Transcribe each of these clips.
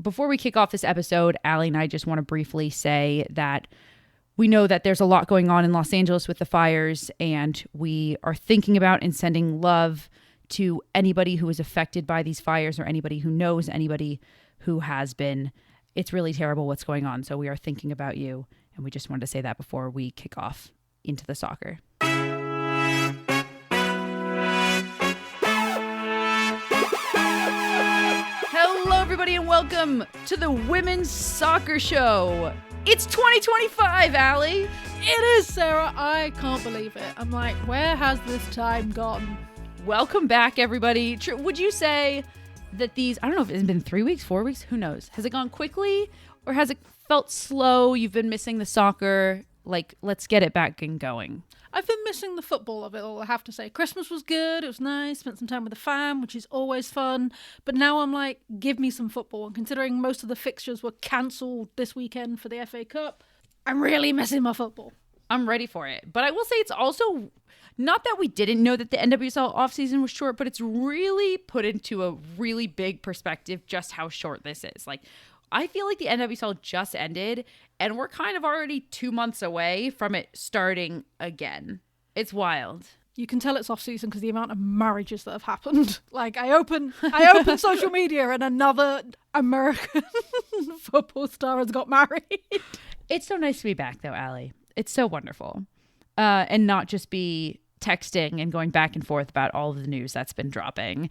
before we kick off this episode, Allie and I just want to briefly say that we know that there's a lot going on in Los Angeles with the fires, and we are thinking about and sending love to anybody who is affected by these fires or anybody who knows anybody who has been. It's really terrible what's going on. So we are thinking about you. And we just wanted to say that before we kick off into the soccer. Hello, everybody, and welcome to the Women's Soccer Show. It's 2025, Allie. It is, Sarah. I can't believe it. I'm like, where has this time gone? Welcome back, everybody. Would you say that these, I don't know if it's been 3 weeks, 4 weeks, who knows? Has it gone quickly or has it felt slow? You've been missing the soccer. Like, let's get it back and going. I've been missing the football of it all, I have to say. Christmas was good. It was nice. Spent some time with the fam, which is always fun. But now I'm like, give me some football. And considering most of the fixtures were cancelled this weekend for the FA Cup, I'm really missing my football. I'm ready for it. But I will say it's also not that we didn't know that the NWSL offseason was short, but it's really put into a really big perspective just how short this is. Like, I feel like the NWSL just ended and we're kind of already 2 months away from it starting again. It's wild. You can tell it's off season because the amount of marriages that have happened. Like, I open social media and another American football star has got married. It's so nice to be back though, Allie. It's so wonderful. And not just be texting and going back and forth about all of the news that's been dropping.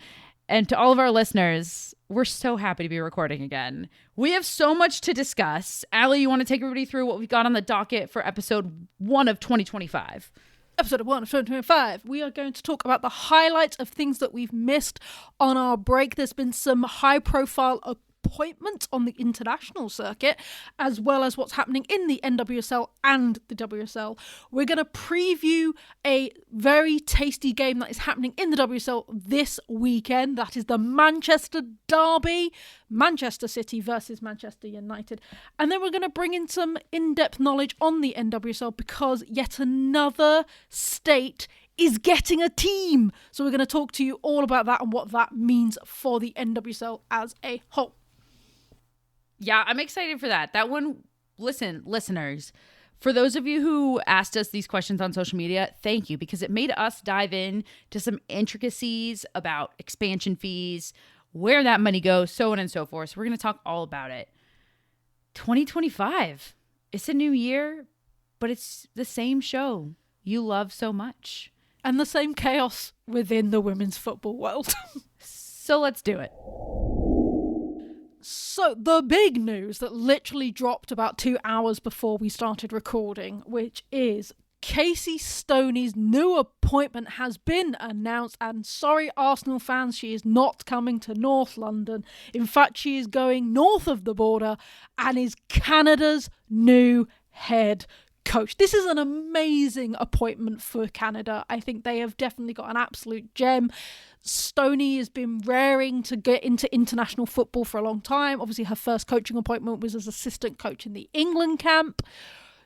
And to all of our listeners, we're so happy to be recording again. We have so much to discuss. Allie, you want to take everybody through what we've got on the docket for episode 1 of 2025? Episode 1 of 2025, we are going to talk about the highlights of things that we've missed on our break. There's been some high-profile appointments on the international circuit, as well as what's happening in the NWSL and the WSL. We're going to preview a very tasty game that is happening in the WSL this weekend. That is the Manchester Derby, Manchester City versus Manchester United. And then we're going to bring in some in-depth knowledge on the NWSL because yet another state is getting a team. So we're going to talk to you all about that and what that means for the NWSL as a whole. Yeah, I'm excited for that. That one, listen, listeners, for those of you who asked us these questions on social media, thank you, because it made us dive in to some intricacies about expansion fees, where that money goes, so on and so forth. So we're going to talk all about it. 2025. It's a new year, but it's the same show you love so much. And the same chaos within the women's football world. So let's do it. So the big news that literally dropped about 2 hours before we started recording, which is Casey Stoney's new appointment has been announced. And sorry, Arsenal fans, she is not coming to North London. In fact, she is going north of the border and is Canada's new head coach. This is an amazing appointment for Canada. I think they have definitely got an absolute gem. Stoney has been raring to get into international football for a long time. Obviously, her first coaching appointment was as assistant coach in the England camp.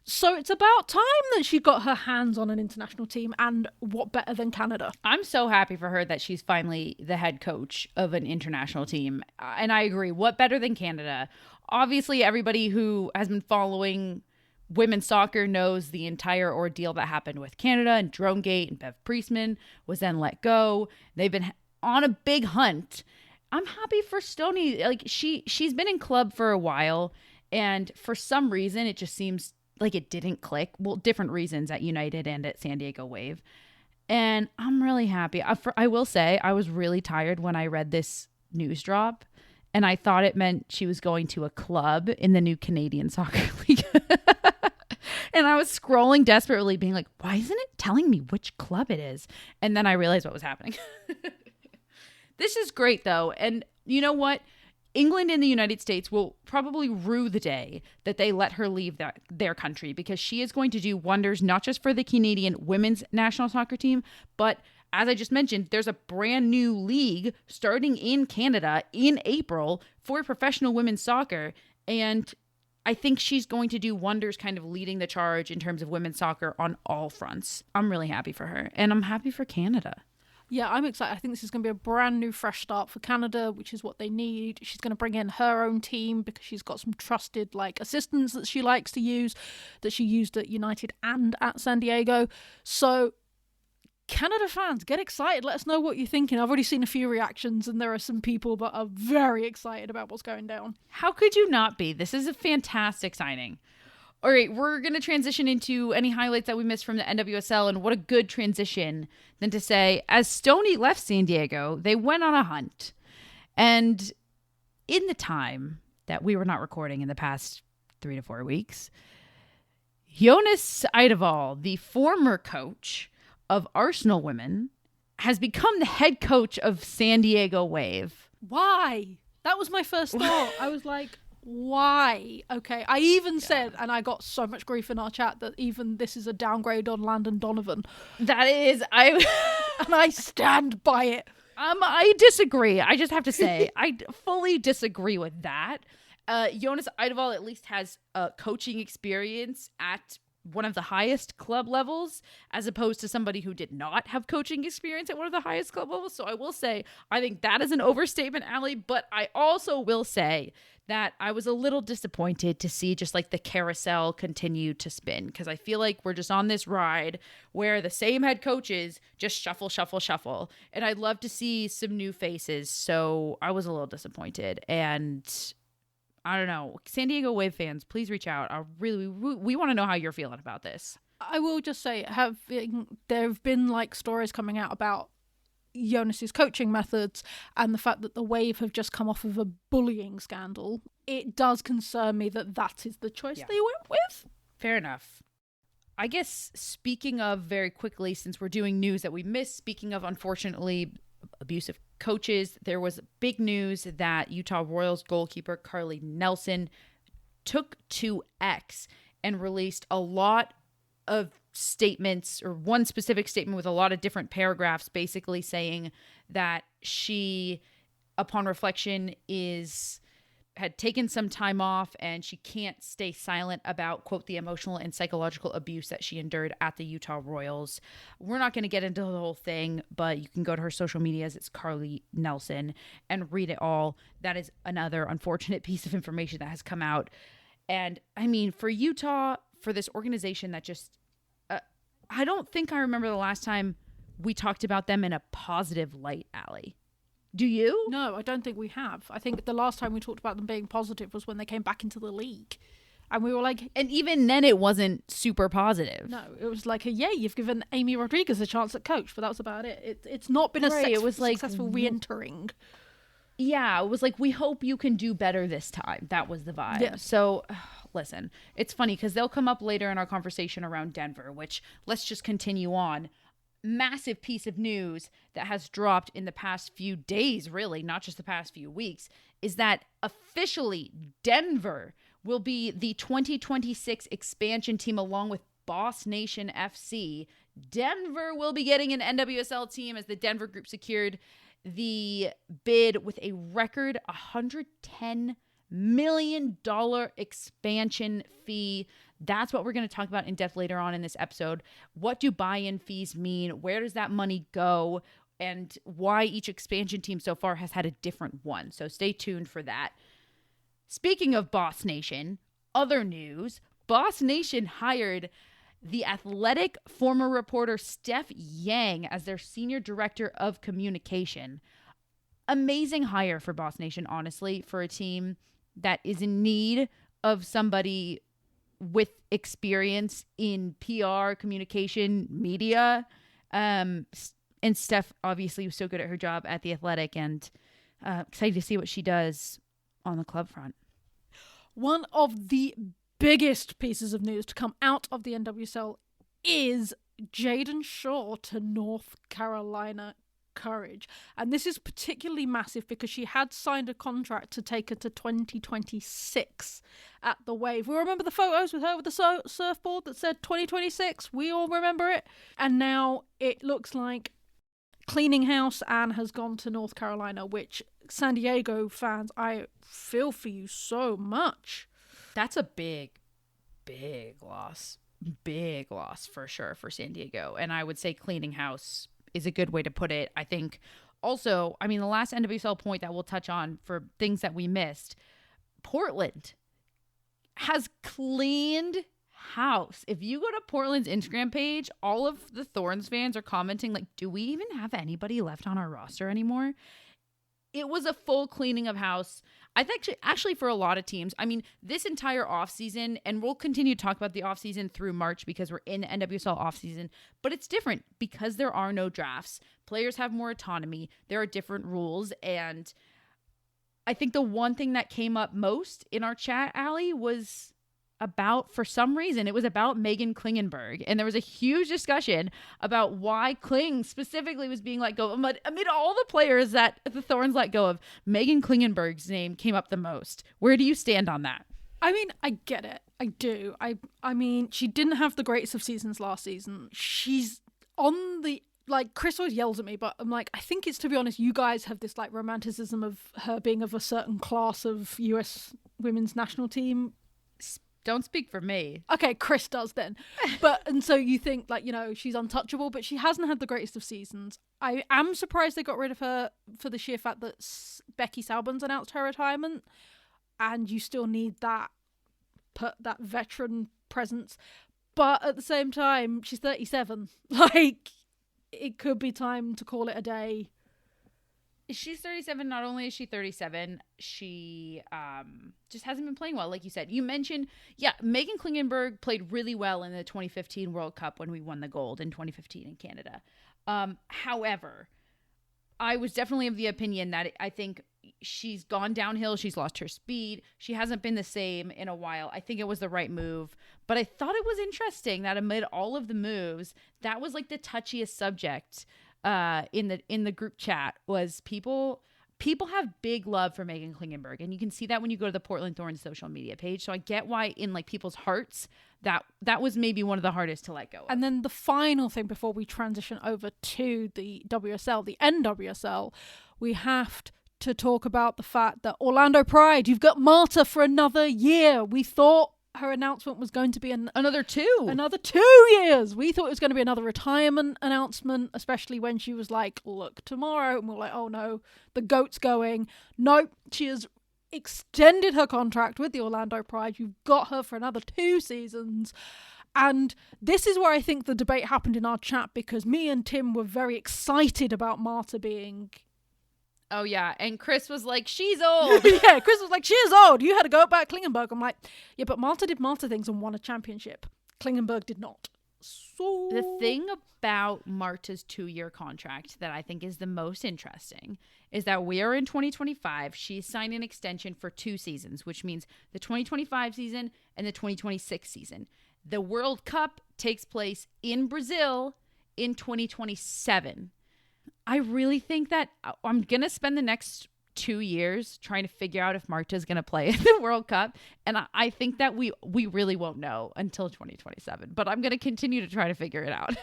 So it's about time that she got her hands on an international team, and what better than Canada? I'm so happy for her that she's finally the head coach of an international team. And I agree. What better than Canada? Obviously, everybody who has been following women's soccer knows the entire ordeal that happened with Canada and Dronegate, and Bev Priestman was then let go. They've been on a big hunt. I'm happy for Stoney. Like, she's been in club for a while, and for some reason it just seems like it didn't click. Well, different reasons at United and at San Diego Wave. And I'm really happy. I will say I was really tired when I read this news drop, and I thought it meant she was going to a club in the new Canadian Soccer League. And I was scrolling desperately being like, why isn't it telling me which club it is? And then I realized what was happening. This is great, though. And you know what? England and the United States will probably rue the day that they let her leave their country, because she is going to do wonders, not just for the Canadian women's national soccer team, but as I just mentioned, there's a brand new league starting in Canada in April for professional women's soccer. And I think she's going to do wonders, kind of leading the charge in terms of women's soccer on all fronts. I'm really happy for her, and I'm happy for Canada. Yeah, I'm excited. I think this is going to be a brand new, fresh start for Canada, which is what they need. She's going to bring in her own team because she's got some trusted assistants that she likes to use, that she used at United and at San Diego. So Canada fans, get excited. Let us know what you're thinking. I've already seen a few reactions, and there are some people that are very excited about what's going down. How could you not be? This is a fantastic signing. All right, we're going to transition into any highlights that we missed from the NWSL, and what a good transition than to say, as Stoney left San Diego, they went on a hunt. And in the time that we were not recording in the past 3 to 4 weeks, Jonas Eideval, the former coach of Arsenal women, has become the head coach of San Diego Wave. Why? That was my first thought. I was like, why? Okay. I even said, and I got so much grief in our chat, that even this is a downgrade on Landon Donovan. That is, and I stand by it. I disagree. I just have to say, I fully disagree with that. Jonas Eideval at least has coaching experience at one of the highest club levels, as opposed to somebody who did not have coaching experience at one of the highest club levels. So I will say, I think that is an overstatement, Allie, but I also will say that I was a little disappointed to see just the carousel continue to spin, because I feel like we're just on this ride where the same head coaches just shuffle, shuffle, shuffle. And I'd love to see some new faces. So I was a little disappointed. And I don't know. San Diego Wave fans, please reach out. We want to know how you're feeling about this. I will just say, there have been stories coming out about Jonas's coaching methods and the fact that the Wave have just come off of a bullying scandal. It does concern me that is the choice they went with. Fair enough. I guess speaking of, very quickly, since we're doing news that we missed, speaking of, unfortunately, abusive coaches, there was big news that Utah Royals goalkeeper Carly Nelson took to X and released a lot of statements, or one specific statement with a lot of different paragraphs, basically saying that she, upon reflection, had taken some time off and she can't stay silent about, quote, the emotional and psychological abuse that she endured at the Utah Royals. We're not going to get into the whole thing, but you can go to her social medias. It's Carly Nelson, and read it all. That is another unfortunate piece of information that has come out. And I mean, for Utah, for this organization that just, I don't think I remember the last time we talked about them in a positive light, Allie. Do you? No, I don't think we have. I think the last time we talked about them being positive was when they came back into the league. And we were like... And even then it wasn't super positive. No, it was like, yay, you've given Amy Rodriguez a chance at coach, but that was about it. It's not been a successful re-entering. Yeah, it was like, we hope you can do better this time. That was the vibe. Yeah. So, listen, it's funny because they'll come up later in our conversation around Denver, which, let's just continue on. Massive piece of news that has dropped in the past few days, really, not just the past few weeks, is that officially Denver will be the 2026 expansion team along with Boss Nation FC. Denver will be getting an NWSL team as the Denver group secured the bid with a record $110 million expansion fee. That's what we're going to talk about in depth later on in this episode. What do buy-in fees mean? Where does that money go? And why each expansion team so far has had a different one. So stay tuned for that. Speaking of Boss Nation, other news, Boss Nation hired The Athletic former reporter Steph Yang as their senior director of communication. Amazing hire for Boss Nation, honestly, for a team that is in need of somebody with experience in PR, communication, media. And Steph obviously was so good at her job at The Athletic, and excited to see what she does on the club front. One of the biggest pieces of news to come out of the NWSL is Jaden Shaw to North Carolina Courage. And this is particularly massive because she had signed a contract to take her to 2026 at the Wave. We remember the photos with her with the surfboard that said 2026. We all remember it. And now it looks like cleaning house and has gone to North Carolina, which San Diego fans, I feel for you so much. That's a big loss. Big loss for sure for San Diego. And I would say cleaning house is a good way to put it. I think also, I mean, the last NWSL point that we'll touch on for things that we missed, Portland has cleaned house. If you go to Portland's Instagram page, all of the Thorns fans are commenting like, do we even have anybody left on our roster anymore? It was a full cleaning of house. I think actually for a lot of teams, I mean, this entire offseason, and we'll continue to talk about the offseason through March because we're in the NWSL offseason, but it's different because there are no drafts. Players have more autonomy. There are different rules. And I think the one thing that came up most in our chat, Allie, was about, for some reason, it was about Megan Klingenberg. And there was a huge discussion about why Kling specifically was being let go. Amid all the players that the Thorns let go of, Megan Klingenberg's name came up the most. Where do you stand on that? I mean, I get it. I do. I mean, she didn't have the greatest of seasons last season. She's on the... Like, Chris always yells at me, but I'm like, I think it's, to be honest, you guys have this, like, romanticism of her being of a certain class of US women's national team. Don't speak for me. Okay, Chris does then. And so you think, like, you know, she's untouchable, but she hasn't had the greatest of seasons. I am surprised they got rid of her for the sheer fact that Becky Salbon's announced her retirement, and you still need that veteran presence. But at the same time, she's 37. Like, it could be time to call it a day. She's 37. Not only is she 37, she just hasn't been playing well, like you said. You mentioned, Megan Klingenberg played really well in the 2015 World Cup when we won the gold in 2015 in Canada. However, I was definitely of the opinion that I think she's gone downhill. She's lost her speed. She hasn't been the same in a while. I think it was the right move. But I thought it was interesting that amid all of the moves, that was like the touchiest subject in the group chat was people have big love for Megan Klingenberg, and you can see that when you go to the Portland Thorns social media page. So I get why in like people's hearts that was maybe one of the hardest to let go of. And then the final thing before we transition over to the WSL, the NWSL, we have to talk about the fact that Orlando Pride, you've got Marta for another year. We thought her announcement was going to be another 2 years. We thought it was going to be another retirement announcement, especially when she was like, look, tomorrow. And we're like, oh no, the GOAT's going. Nope, she has extended her contract with the Orlando Pride. You've got her for another 2 seasons. And this is where I think the debate happened in our chat, because me and Tim were very excited about Marta being... Oh, yeah. And Chris was like, she's old. Yeah, Chris was like, she's old. You had to go back Klingenberg. I'm like, yeah, but Marta did Marta things and won a championship. Klingenberg did not. So the thing about Marta's 2-year contract that I think is the most interesting is that we are in 2025. She's signed an extension for 2 seasons, which means the 2025 season and the 2026 season. The World Cup takes place in Brazil in 2027. I really think that I'm going to spend the next 2 years trying to figure out if Marta's going to play in the World Cup. And I think that we really won't know until 2027. But I'm going to continue to try to figure it out.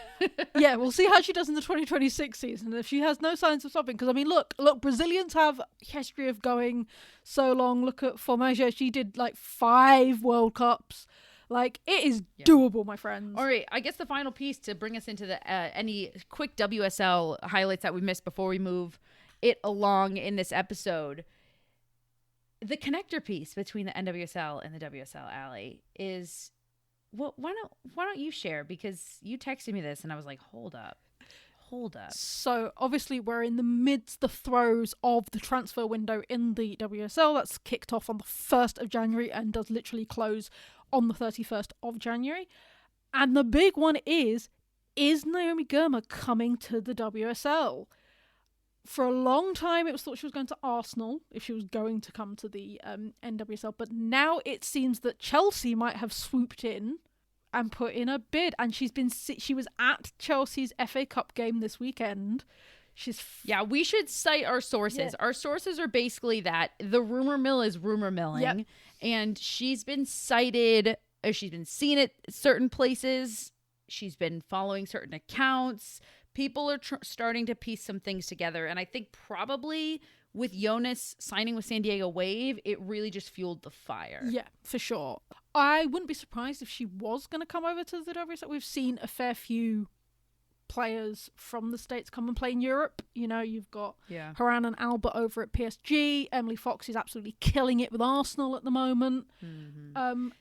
Yeah, we'll see how she does in the 2026 season. If she has no signs of stopping. Because, I mean, look, Brazilians have a history of going so long. Look at Formaggio. She did like 5 World Cups. Like, it is doable, my friends. All right, I guess the final piece to bring us into the any quick WSL highlights that we missed before we move it along in this episode. The connector piece between the NWSL and the WSL, Allie, is... Well, why don't you share? Because you texted me this, and I was like, hold up. So, obviously, we're in the throes of the transfer window in the WSL. That's kicked off on the 1st of January and does literally close on the 31st of January. And the big one is Naomi Girma coming to the WSL? For a long time, it was thought she was going to Arsenal if she was going to come to the NWSL. But now it seems that Chelsea might have swooped in and put in a bid. And she was at Chelsea's FA Cup game this weekend. Yeah, we should cite our sources. Yeah. Our sources are basically that the rumor mill is rumor milling. Yep. And she's been cited, or she's been seen at certain places. She's been following certain accounts. People are starting to piece some things together. And I think probably with Jonas signing with San Diego Wave, it really just fueled the fire. Yeah, for sure. I wouldn't be surprised if she was going to come over to the WSL. We've seen a fair few players from the States come and play in Europe. You know, you've got Yeah. Haran and Albert over at PSG. Emily Fox is absolutely killing it with Arsenal at the moment.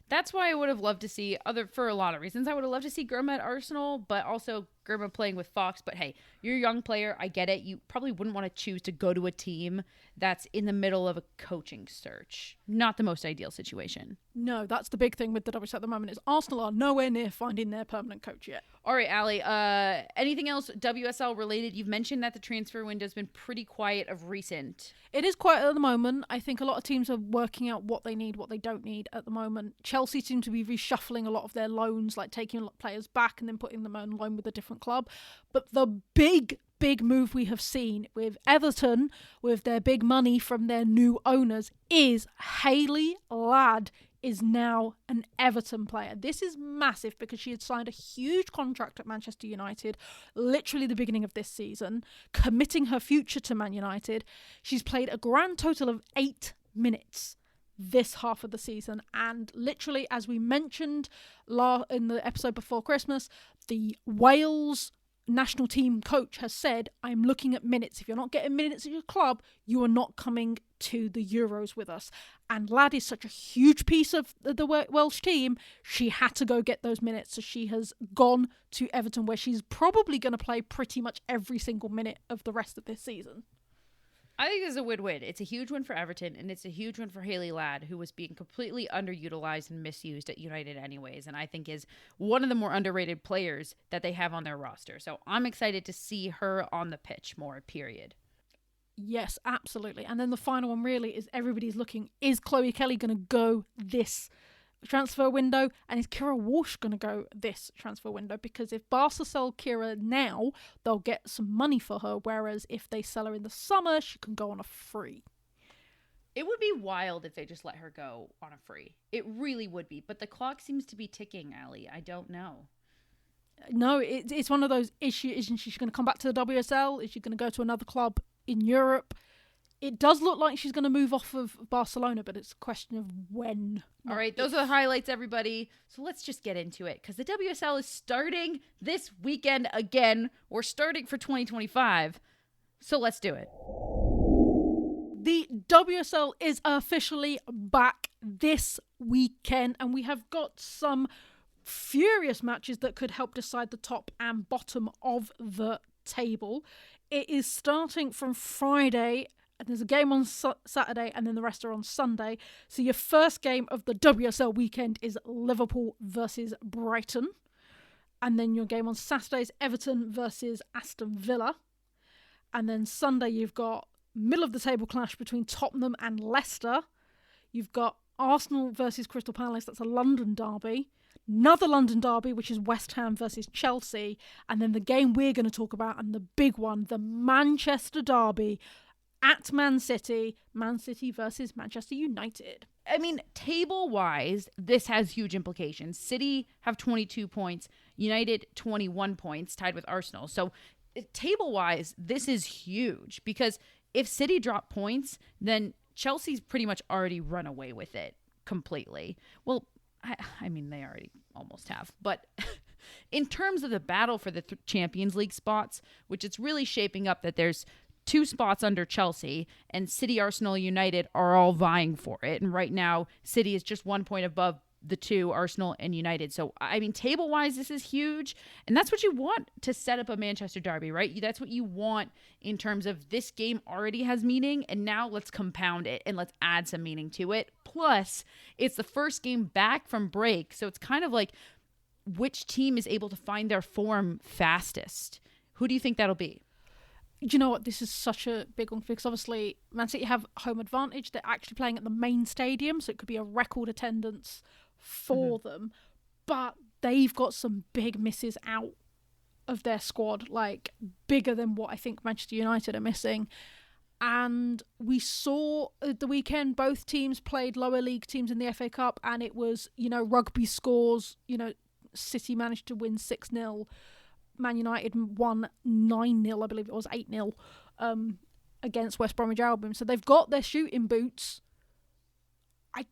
That's why I would have loved to see for a lot of reasons. I would have loved to see Germa at Arsenal, but also Germa playing with Fox. But hey, you're a young player. I get it. You probably wouldn't want to choose to go to a team that's in the middle of a coaching search. Not the most ideal situation. No, that's the big thing with the WSL at the moment is Arsenal are nowhere near finding their permanent coach yet. All right, Allie, anything else WSL related? You've mentioned that the transfer window's been pretty quiet of recent. It is quiet at the moment. I think a lot of teams are working out what they need, what they don't need at the moment. Chelsea seem to be reshuffling a lot of their loans, like taking players back and then putting them on loan with a different club. But the big move we have seen with Everton, with their big money from their new owners, is Hayley Ladd is now an Everton player. This is massive because she had signed a huge contract at Manchester United, literally the beginning of this season, committing her future to Man United. She's played a grand total of 8 minutes this half of the season, and literally, as we mentioned in the episode before Christmas, the Wales national team coach has said, I'm looking at minutes. If you're not getting minutes at your club, you are not coming to the Euros with us. And Ladd is such a huge piece of the Welsh team, she had to go get those minutes. So she has gone to Everton, where she's probably going to play pretty much every single minute of the rest of this season. I think this is a win-win. It's a huge win for Everton, and it's a huge win for Hayley Ladd, who was being completely underutilized and misused at United anyways, and I think is one of the more underrated players that they have on their roster. So I'm excited to see her on the pitch more, period. Yes, absolutely. And then the final one really is everybody's looking, is Chloe Kelly going to go this transfer window, and is Kira Walsh going to go this transfer window? Because if Barca sell Kira now, they'll get some money for her, whereas if they sell her in the summer, she can go on a free. It would be wild if they just let her go on a free. It really would be, but the clock seems to be ticking, Allie. I don't know. No, it's one of those issues. Isn't she going to come back to the WSL? Is she going to go to another club in Europe? It does look like she's going to move off of Barcelona, but it's a question of when. All right, those are the highlights, everybody. So let's just get into it, because the WSL is starting this weekend again. We're starting for 2025, so let's do it. The WSL is officially back this weekend, and we have got some furious matches that could help decide the top and bottom of the table. It is starting from Friday, and there's a game on Saturday, and then the rest are on Sunday. So your first game of the WSL weekend is Liverpool versus Brighton. And then your game on Saturday is Everton versus Aston Villa. And then Sunday you've got middle of the table clash between Tottenham and Leicester. You've got Arsenal versus Crystal Palace. That's a London derby. Another London derby, which is West Ham versus Chelsea. And then the game we're going to talk about, and the big one, the Manchester derby at Man City versus Manchester United. I mean, table-wise, this has huge implications. City have 22 points, United 21 points, tied with Arsenal. So table-wise, this is huge, because if City drop points, then Chelsea's pretty much already run away with it completely. Well, I mean, they already almost have. But in terms of the battle for the Champions League spots, which it's really shaping up that there's 2 spots under Chelsea, and City, Arsenal, United are all vying for it. And right now, City is just 1 point above the 2, Arsenal and United. So, I mean, table-wise, this is huge. And that's what you want to set up a Manchester derby, right? That's what you want in terms of this game already has meaning, and now let's compound it and let's add some meaning to it. Plus, it's the first game back from break. So it's kind of like which team is able to find their form fastest. Who do you think that'll be? Do you know what? This is such a big one, because obviously Man City have home advantage. They're actually playing at the main stadium, so it could be a record attendance for them. But they've got some big misses out of their squad, like bigger than what I think Manchester United are missing. And we saw at the weekend both teams played lower league teams in the FA Cup, and it was, rugby scores. City managed to win 6-0. Man United won 9-0, I believe it was 8-0, against West Bromwich Albion. So they've got their shooting boots. I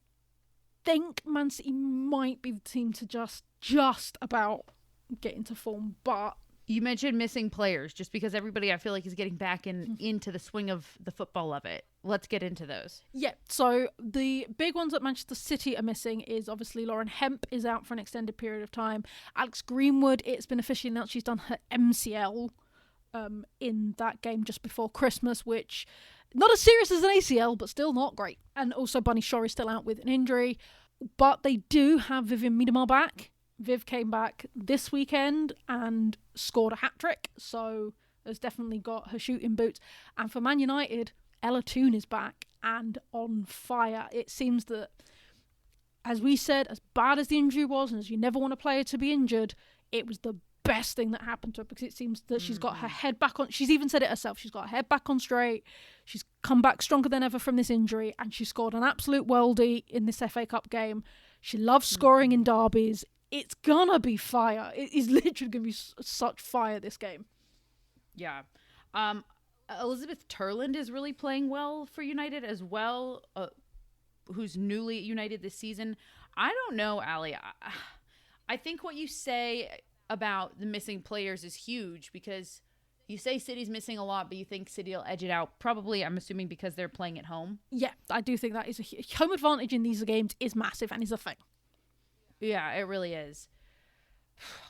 think Man City might be the team to just about get into form, but You mentioned missing players, just because everybody I feel like is getting back into the swing of the football of it. Let's get into those. Yeah, so the big ones that Manchester City are missing is obviously Lauren Hemp is out for an extended period of time. Alex Greenwood, it's been officially announced she's done her MCL in that game just before Christmas, which not as serious as an ACL, but still not great. And also Bunny Shaw is still out with an injury. But they do have Vivian Miedemar back. Viv came back this weekend and scored a hat-trick, so has definitely got her shooting boots. And for Man United, Ella Toone is back and on fire. It seems that, as we said, as bad as the injury was, and as you never want a player to be injured, it was the best thing that happened to her, because it seems that she's got her head back on. She's even said it herself. She's got her head back on straight. She's come back stronger than ever from this injury, and she scored an absolute worldie in this FA Cup game. She loves scoring in derbies. It's gonna be fire. It is literally gonna be such fire, this game. Yeah. Elizabeth Turland is really playing well for United as well, who's newly at United this season. I don't know, Allie. I think what you say about the missing players is huge, because you say City's missing a lot, but you think City will edge it out. Probably, I'm assuming, because they're playing at home. Yeah, I do think that is a home advantage in these games is massive and is a thing. Yeah, it really is.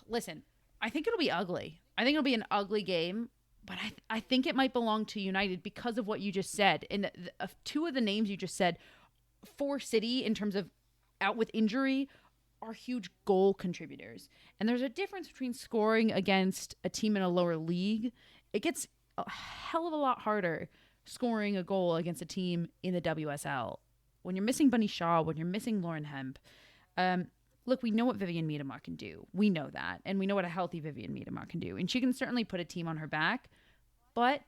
Listen, I think it'll be ugly. I think it'll be an ugly game, but I think it might belong to United because of what you just said. And two of the names you just said for City in terms of out with injury are huge goal contributors. And there's a difference between scoring against a team in a lower league. It gets a hell of a lot harder scoring a goal against a team in the WSL. When you're missing Bunny Shaw, when you're missing Lauren Hemp, look, we know what Vivian Miedemar can do. We know that. And we know what a healthy Vivian Miedemar can do. And she can certainly put a team on her back. But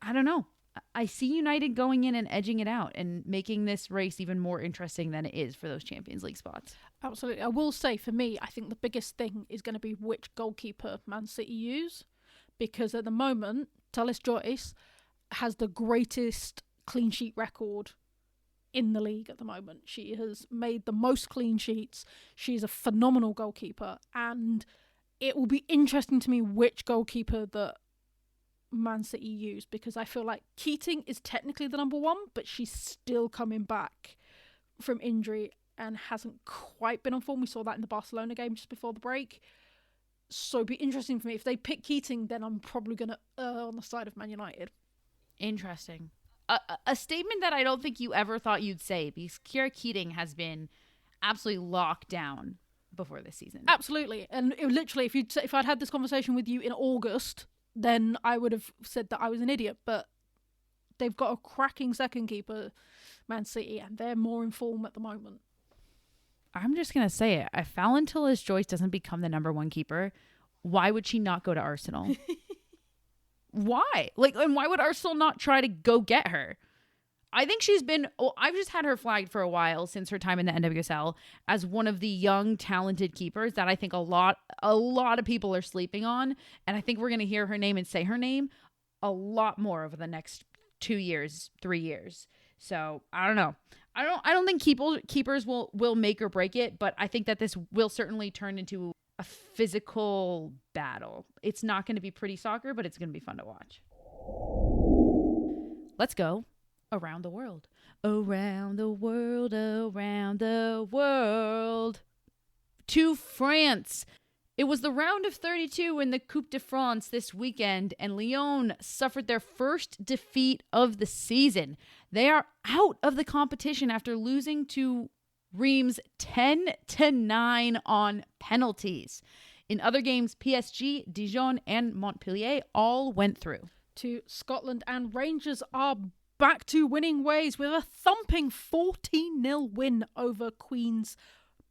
I don't know. I see United going in and edging it out and making this race even more interesting than it is for those Champions League spots. Absolutely. I will say, for me, I think the biggest thing is going to be which goalkeeper Man City use. Because at the moment, Talis Joyce has the greatest clean sheet record in the league at the moment. She has made the most clean sheets. She's a phenomenal goalkeeper, and it will be interesting to me which goalkeeper that Man City use, because I feel like Keating is technically the number one, but she's still coming back from injury and hasn't quite been on form. We saw that in the Barcelona game just before the break. So it'd be interesting for me. If they pick Keating, then I'm probably going to err on the side of Man United. Interesting. A statement that I don't think you ever thought you'd say, because Kira Keating has been absolutely locked down before this season. Absolutely. And literally, if I'd had this conversation with you in August, then I would have said that I was an idiot. But they've got a cracking second keeper, Man City, and they're more in form at the moment. I'm just going to say it. If Fallon Tillis-Joyce doesn't become the number one keeper, why would she not go to Arsenal? Why? And why would Arsenal not try to go get her? I think she's been, I've just had her flagged for a while since her time in the NWSL as one of the young, talented keepers that I think a lot of people are sleeping on. And I think we're going to hear her name and say her name a lot more over the next 2 years, 3 years. So I don't know. I don't think keepers will make or break it, but I think that this will certainly turn into a physical battle. It's not going to be pretty soccer, but it's going to be fun to watch. Let's go around the world. Around the world, around the world. To France. It was the round of 32 in the Coupe de France this weekend, and Lyon suffered their first defeat of the season. They are out of the competition after losing to Reims 10-9 on penalties. In other games, PSG, Dijon, and Montpellier all went through. To Scotland, and Rangers are back to winning ways with a thumping 14-0 win over Queen's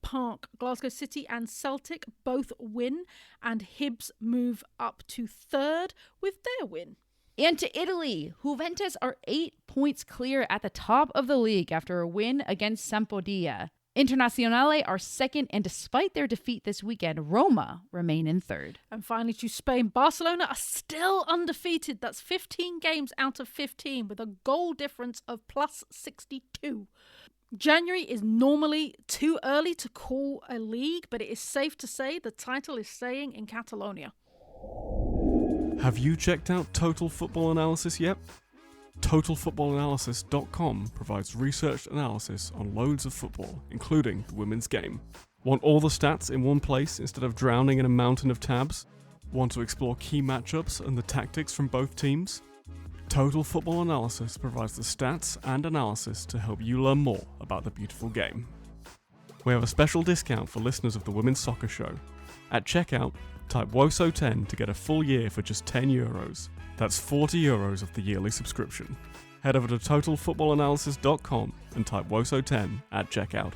Park. Glasgow City and Celtic both win, and Hibs move up to third with their win. And to Italy, Juventus are 8 points clear at the top of the league after a win against Sampdoria. Internazionale are second, and despite their defeat this weekend, Roma remain in third. And finally to Spain, Barcelona are still undefeated. That's 15 games out of 15 with a goal difference of plus 62. January is normally too early to call a league, but it is safe to say the title is staying in Catalonia. Have you checked out Total Football Analysis yet? TotalFootballAnalysis.com provides researched analysis on loads of football, including the women's game. Want all the stats in one place instead of drowning in a mountain of tabs? Want to explore key matchups and the tactics from both teams? Total Football Analysis provides the stats and analysis to help you learn more about the beautiful game. We have a special discount for listeners of the Women's Soccer Show. At checkout, type WSL10 to get a full year for just €10. That's €40 of the yearly subscription. Head over to TotalFootballAnalysis.com and type WSL10 at checkout.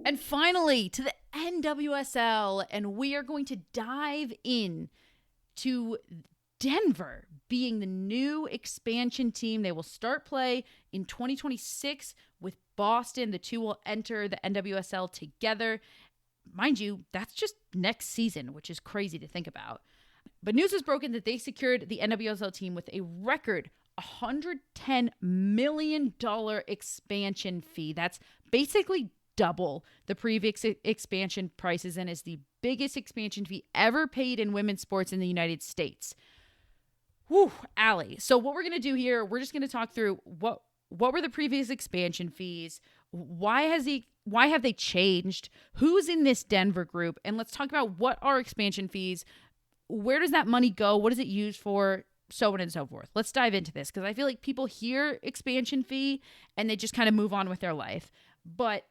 And finally, to the NWSL, and we are going to dive in to Denver being the new expansion team. They will start play in 2026 with Boston. The two will enter the NWSL together. Mind you, that's just next season, which is crazy to think about. But news is broken that they secured the NWSL team with a record $110 million expansion fee. That's basically double the previous expansion prices and is the biggest expansion fee ever paid in women's sports in the United States. Whew, Allie. So what we're going to do here, we're just going to talk through what were the previous expansion fees, why have they changed, who's in this Denver group, and let's talk about what are expansion fees, where does that money go, what is it used for, so on and so forth. Let's dive into this because I feel like people hear expansion fee and they just kind of move on with their life, but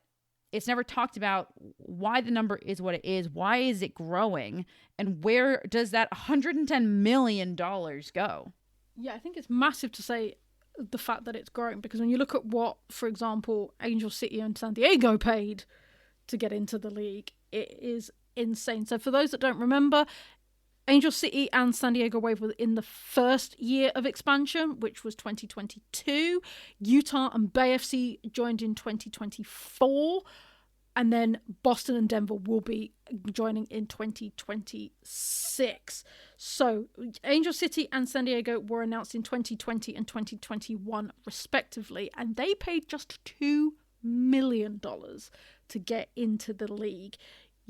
it's never talked about why the number is what it is, why is it growing, and where does that $110 million go? Yeah, I think it's massive to say the fact that it's growing, because when you look at what, for example, Angel City and San Diego paid to get into the league, it is insane. So for those that don't remember, Angel City and San Diego Wave were in the first year of expansion, which was 2022. Utah and Bay FC joined in 2024. And then Boston and Denver will be joining in 2026. So Angel City and San Diego were announced in 2020 and 2021 respectively. And they paid just $2 million to get into the league.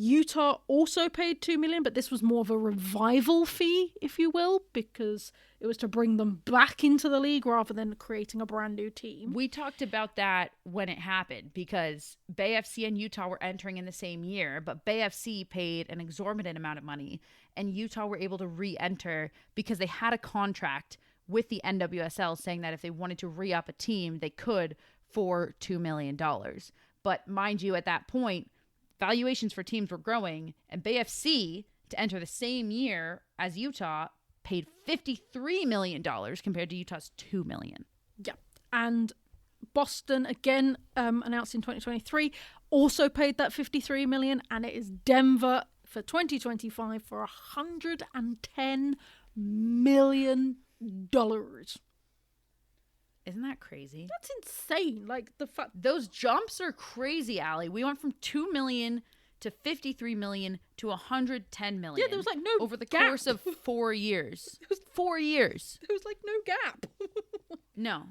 Utah also paid $2 million, but this was more of a revival fee, if you will, because it was to bring them back into the league rather than creating a brand new team. We talked about that when it happened because Bay FC and Utah were entering in the same year, but Bay FC paid an exorbitant amount of money and Utah were able to re-enter because they had a contract with the NWSL saying that if they wanted to re-up a team, they could for $2 million. But mind you, at that point, valuations for teams were growing, and Bay FC, to enter the same year as Utah, paid $53 million compared to Utah's $2 million. Yeah. And Boston, again, announced in 2023, also paid that $53 million, and it is Denver for 2025 for $110 million. Isn't that crazy? That's insane. Like the fact those jumps are crazy, Allie. We went from $2 million to $53 million to $110 million. Yeah, there was like no over the gap. course of 4 years. It was 4 years. There was like no gap. No,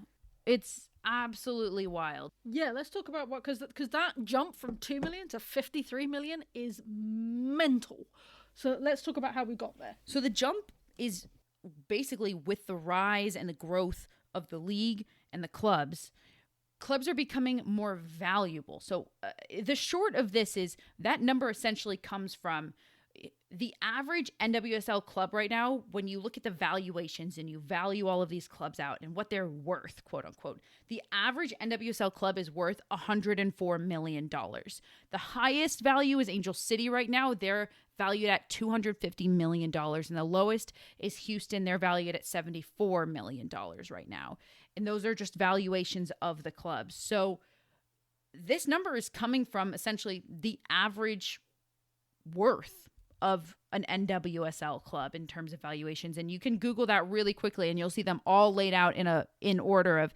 it's absolutely wild. Yeah, let's talk about what because that jump from $2 million to $53 million is mental. So let's talk about how we got there. So the jump is basically with the rise and the growth of the league and the clubs are becoming more valuable. So the short of this is that number essentially comes from the average NWSL club right now. When you look at the valuations and you value all of these clubs out and what they're worth, quote unquote, the average NWSL club is worth $104 million. The highest value is Angel City right now. They're valued at $250 million. And the lowest is Houston. They're valued at $74 million right now. And those are just valuations of the clubs. So this number is coming from essentially the average worth of an NWSL club in terms of valuations. And you can Google that really quickly and you'll see them all laid out in order of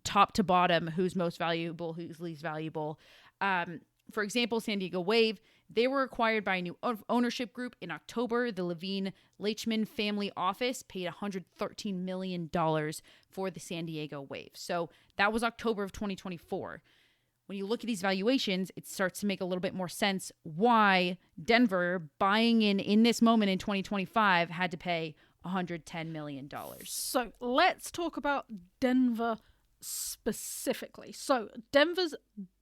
top to bottom, who's most valuable, who's least valuable. For example, San Diego Wave, they were acquired by a new ownership group in October. The Levine-Leachman family office paid $113 million for the San Diego Wave. So that was October of 2024. when you look at these valuations, it starts to make a little bit more sense why Denver, buying in this moment in 2025, had to pay $110 million. So let's talk about Denver specifically. So Denver's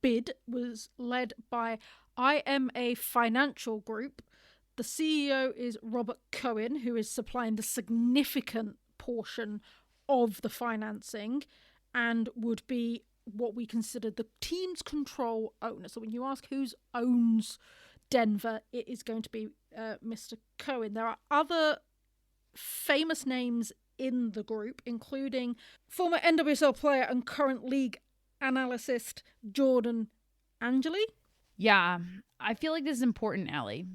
bid was led by IMA Financial Group. The CEO is Robert Cohen, who is supplying the significant portion of the financing and would be what we consider the team's control owner. So when you ask who owns Denver, it is going to be Mr. Cohen. There are other famous names in the group, including former NWSL player and current league analyst Jordan Angeli. Yeah, I feel like this is important, Allie,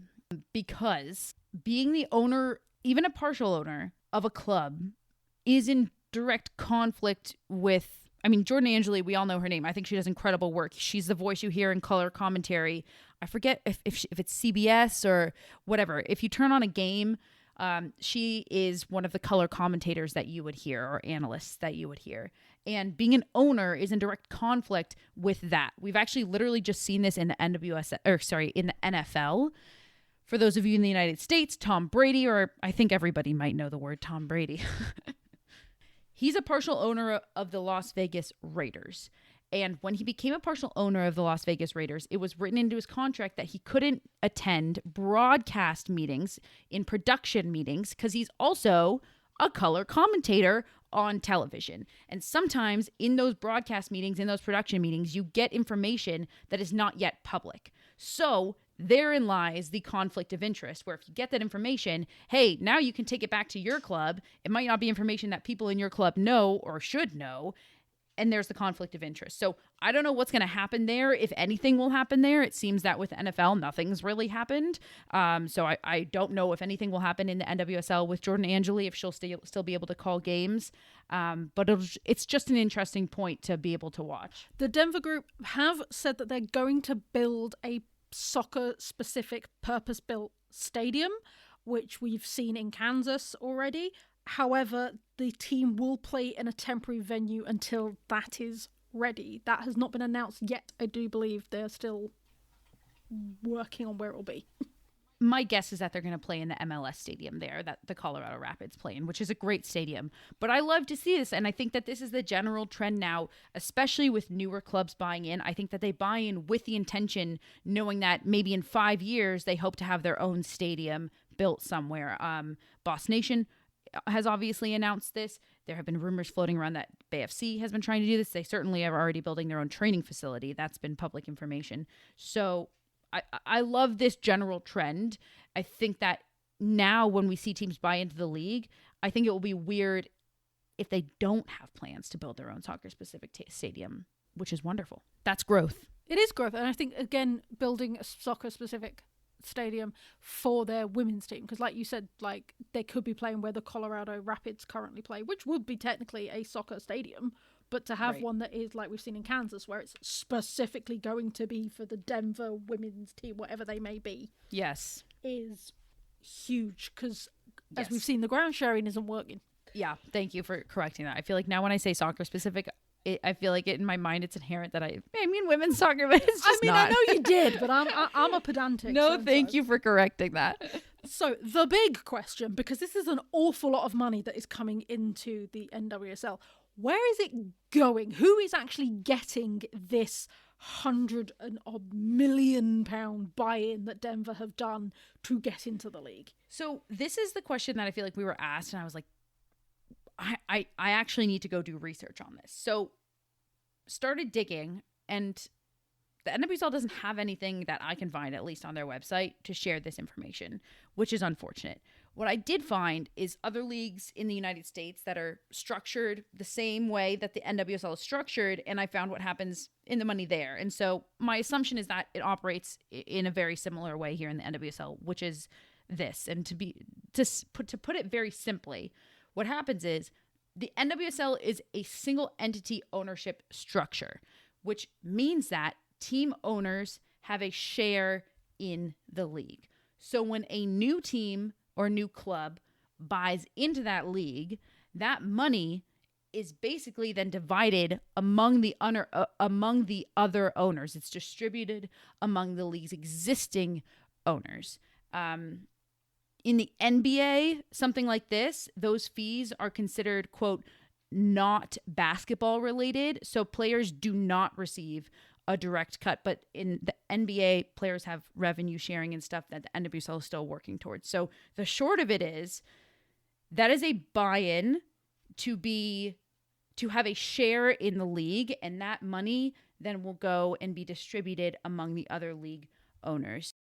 because being the owner, even a partial owner of a club, is in direct conflict with, Jordan Angeli, we all know her name. I think she does incredible work. She's the voice you hear in color commentary. I forget if it's CBS or whatever. If you turn on a game, she is one of the color commentators that you would hear, or analysts that you would hear. And being an owner is in direct conflict with that. We've actually literally just seen this in the in the NFL. For those of you in the United States, Tom Brady, or I think everybody might know the word Tom Brady. He's a partial owner of the Las Vegas Raiders. And when he became a partial owner of the Las Vegas Raiders, it was written into his contract that he couldn't attend broadcast meetings in production meetings because he's also a color commentator on television. And sometimes in those broadcast meetings, in those production meetings, you get information that is not yet public. So therein lies the conflict of interest, where if you get that information, hey, now you can take it back to your club. It might not be information that people in your club know or should know. And there's the conflict of interest. So I don't know what's going to happen there. If anything will happen there, it seems that with NFL, nothing's really happened. So I don't know if anything will happen in the NWSL with Jordan Angeli, if she'll still be able to call games. But it's just an interesting point to be able to watch. The Denver group have said that they're going to build a soccer-specific purpose-built stadium, which we've seen in Kansas already. However, the team will play in a temporary venue until that is ready. That has not been announced yet. I do believe they're still working on where it will be. My guess is that they're going to play in the MLS stadium there that the Colorado Rapids play in, which is a great stadium. But I love to see this, and I think that this is the general trend now, especially with newer clubs buying in. I think that they buy in with the intention, knowing that maybe in 5 years they hope to have their own stadium built somewhere. Boss Nation has obviously announced this. There have been rumors floating around that BFC has been trying to do this. They certainly are already building their own training facility. That's been public information. So I love this general trend. I think that now when we see teams buy into the league, I think it will be weird if they don't have plans to build their own soccer-specific stadium, which is wonderful. That's growth. It is growth. And I think, again, building a soccer-specific stadium for their women's team, because like you said, like they could be playing where the Colorado Rapids currently play, which would be technically a soccer stadium. But to have one that is like we've seen in Kansas, where it's specifically going to be for the Denver women's team, whatever they may be, yes, is huge. Because as we've seen, the ground sharing isn't working. Yeah, thank you for correcting that. I feel like now when I say soccer specific, I feel like in my mind it's inherent that I mean women's soccer, but it's just not. I know you did, but I'm a pedantic. No, sometimes. Thank you for correcting that. So the big question, because this is an awful lot of money that is coming into the NWSL, where is it going? Who is actually getting this £100 million buy-in that Denver have done to get into the league? So this is the question that I feel like we were asked, and I was like, I actually need to go do research on this. So started digging, and the NWSL doesn't have anything that I can find, at least on their website, to share this information, which is unfortunate. What I did find is other leagues in the United States that are structured the same way that the NWSL is structured, and I found what happens in the money there. And so my assumption is that it operates in a very similar way here in the NWSL, which is this. And to put it very simply, what happens is the NWSL is a single entity ownership structure, which means that team owners have a share in the league. So when a new team or new club buys into that league, that money is basically then divided among the other owners. It's distributed among the league's existing owners. In the NBA, something like this, those fees are considered, quote, not basketball related. So players do not receive a direct cut. But in the NBA, players have revenue sharing and stuff that the NWSL is still working towards. So the short of it is that is a buy-in to have a share in the league, and that money then will go and be distributed among the other league owners.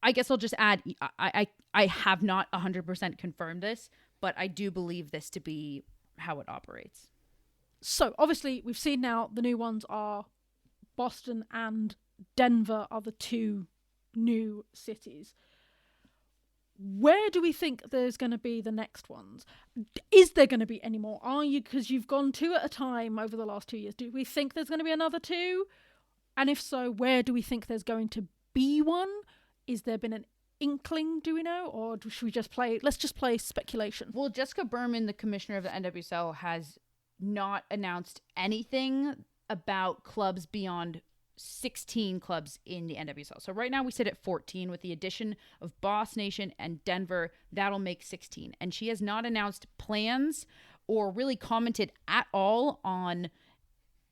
I guess I'll just add, I have not 100% confirmed this, but I do believe this to be how it operates. So obviously we've seen now the new ones are Boston and Denver are the two new cities. Where do we think there's going to be the next ones? Is there going to be any more? Are you, because you've gone 2 at a time over the last 2 years, do we think there's going to be another 2? And if so, where do we think there's going to be one? Is there been an inkling, do we know? Or should we just let's just play speculation? Well, Jessica Berman, the commissioner of the NWSL, has not announced anything about clubs beyond 16 clubs in the NWSL. So right now we sit at 14 with the addition of Boss Nation and Denver. That'll make 16. And she has not announced plans or really commented at all on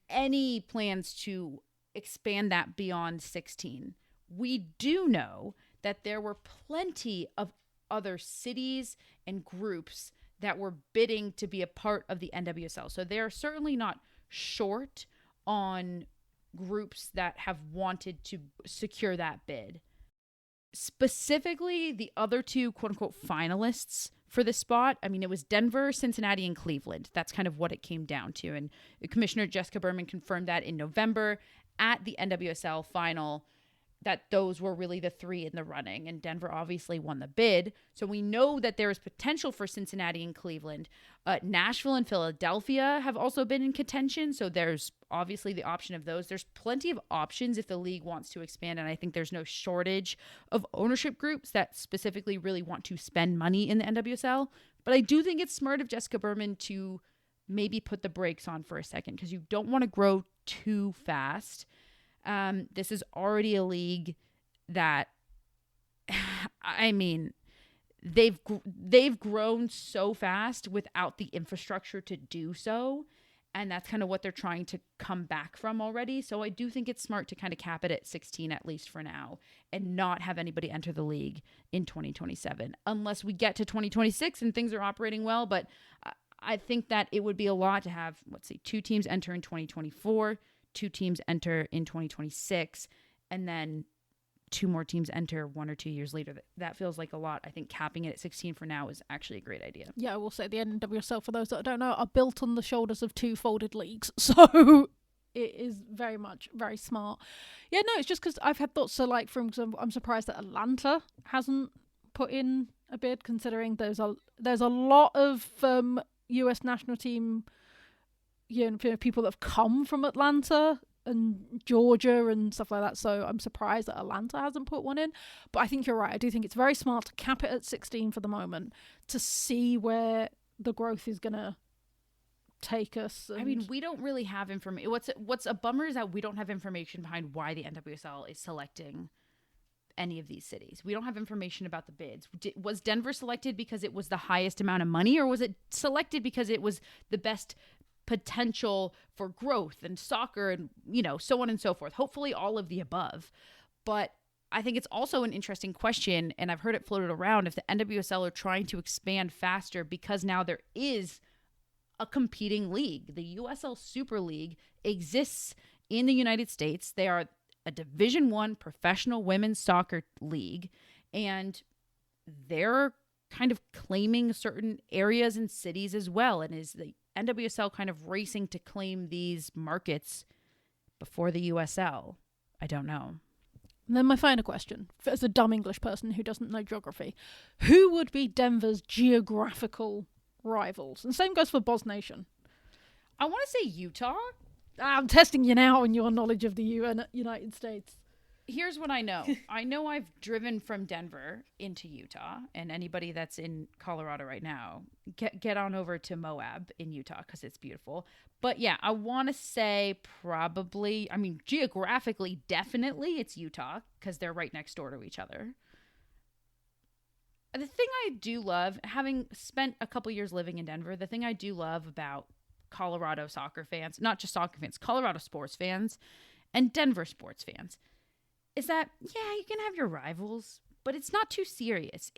any plans to expand that beyond 16. We do know that there were plenty of other cities and groups that were bidding to be a part of the NWSL. So they're certainly not short on groups that have wanted to secure that bid. Specifically, the other 2 quote-unquote finalists for this spot, I mean, it was Denver, Cincinnati, and Cleveland. That's kind of what it came down to. And Commissioner Jessica Berman confirmed that in November at the NWSL final, that those were really the 3 in the running, and Denver obviously won the bid. So we know that there is potential for Cincinnati and Cleveland. Nashville and Philadelphia have also been in contention, so there's obviously the option of those. There's plenty of options if the league wants to expand, and I think there's no shortage of ownership groups that specifically really want to spend money in the NWSL. But I do think it's smart of Jessica Berman to maybe put the brakes on for a second, because you don't want to grow too fast. This is already a league that, I mean, they've grown so fast without the infrastructure to do so, and that's kind of what they're trying to come back from already. So I do think it's smart to kind of cap it at 16 at least for now, and not have anybody enter the league in 2027 unless we get to 2026 and things are operating well. But I think that it would be a lot to have, 2 teams enter in 2024. 2 teams enter in 2026, and then 2 more teams enter 1 or 2 years later. That feels like a lot. I think capping it at 16 for now is actually a great idea. Yeah, I will say the NWSL, for those that don't know, are built on the shoulders of 2 folded leagues. So it is very much very smart. Yeah, no, it's just because I've had thoughts. So, like, for example, I'm surprised that Atlanta hasn't put in a bid, considering there's a lot of US national team, people that have come from Atlanta and Georgia and stuff like that. So I'm surprised that Atlanta hasn't put one in. But I think you're right. I do think it's very smart to cap it at 16 for the moment to see where the growth is going to take us. I mean, we don't really have information. What's a bummer is that we don't have information behind why the NWSL is selecting any of these cities. We don't have information about the bids. Was Denver selected because it was the highest amount of money, or was it selected because it was the best potential for growth and soccer and, so on and so forth? Hopefully all of the above. But I think it's also an interesting question, and I've heard it floated around, if the NWSL are trying to expand faster because now there is a competing league. The USL Super League exists in the United States. They are a Division I professional women's soccer league, and they're kind of claiming certain areas and cities as well. And is the NWSL kind of racing to claim these markets before the USL? I don't know. And then my final question, as a dumb English person who doesn't know geography, who would be Denver's geographical rivals? And same goes for Boss Nation. I want to say Utah. I'm testing you now on your knowledge of the United States. Here's what I know. I know I've driven from Denver into Utah, and anybody that's in Colorado right now, get on over to Moab in Utah because it's beautiful. But yeah, I want to say probably, I mean, geographically, definitely it's Utah because they're right next door to each other. The thing I do love, having spent a couple years living in Denver, the thing I do love about Colorado soccer fans, not just soccer fans, Colorado sports fans and Denver sports fans, is that, yeah, you can have your rivals, but it's not too serious.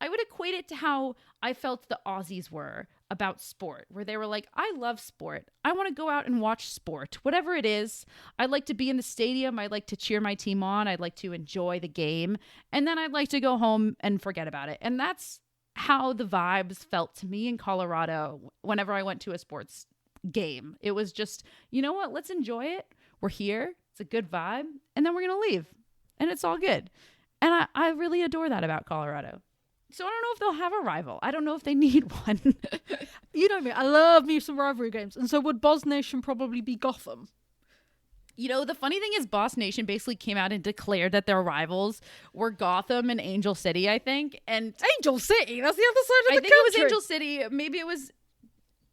I would equate it to how I felt the Aussies were about sport, where they were like, I love sport. I want to go out and watch sport, whatever it is. I'd like to be in the stadium. I'd like to cheer my team on. I'd like to enjoy the game. And then I'd like to go home and forget about it. And that's how the vibes felt to me in Colorado whenever I went to a sports game. It was just, you know what? Let's enjoy it. We're here. It's a good vibe. And then we're going to leave. And it's all good. And I really adore that about Colorado. So I don't know if they'll have a rival. I don't know if they need one. You know me, I love me some rivalry games. And so would Boss Nation probably be Gotham? You know, the funny thing is Boss Nation basically came out and declared that their rivals were Gotham and Angel City, I think. And Angel City? That's the other side of the country. I think it was Angel City. Maybe it was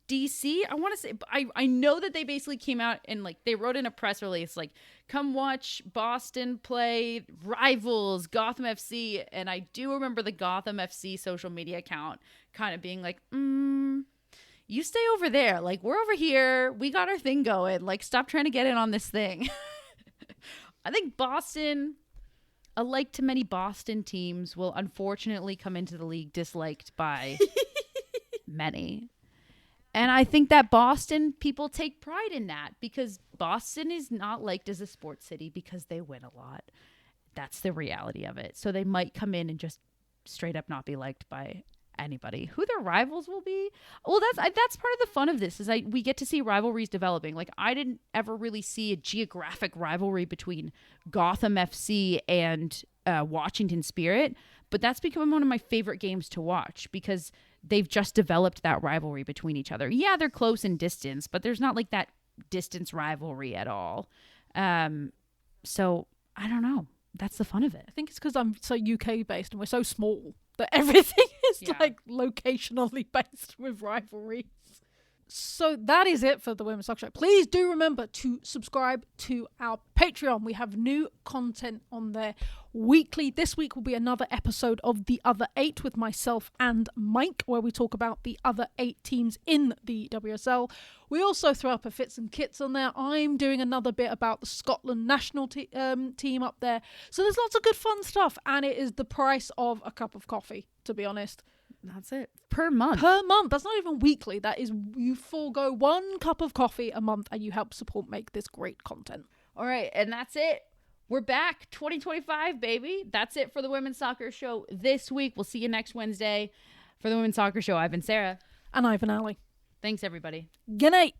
DC. I want to say, I know that they basically came out and like they wrote in a press release like, come watch Boston play rivals Gotham FC. And I do remember the Gotham FC social media account kind of being like, you stay over there. Like, we're over here. We got our thing going. Like, stop trying to get in on this thing. I think Boston, alike to many Boston teams, will unfortunately come into the league disliked by many. And I think that Boston people take pride in that because Boston is not liked as a sports city because they win a lot. That's the reality of it. So they might come in and just straight up not be liked by anybody. Who their rivals will be? Well, that's part of the fun of this is we get to see rivalries developing. Like I didn't ever really see a geographic rivalry between Gotham FC and Washington Spirit, but that's become one of my favorite games to watch because they've just developed that rivalry between each other. Yeah, they're close in distance, but there's not like that distance rivalry at all. So I don't know. That's the fun of it. I think it's because I'm so UK based and we're so small that everything is like locationally based with rivalries. So that is it for the Women's Soccer Show. Please do remember to subscribe to our Patreon. We have new content on there weekly. This week will be another episode of The Other 8 with myself and Mike, where we talk about the other 8 teams in the WSL. We also throw up a fits and kits on there. I'm doing another bit about the Scotland national team up there. So there's lots of good fun stuff, and it is the price of a cup of coffee, to be honest. That's it. Per month. Per month. That's not even weekly. That is, you forego 1 cup of coffee a month and you help support make this great content. All right. And that's it. We're back. 2025, baby. That's it for the Women's Soccer Show this week. We'll see you next Wednesday. For the Women's Soccer Show, I've been Sarah. And I've been Ali. Thanks, everybody. Good night.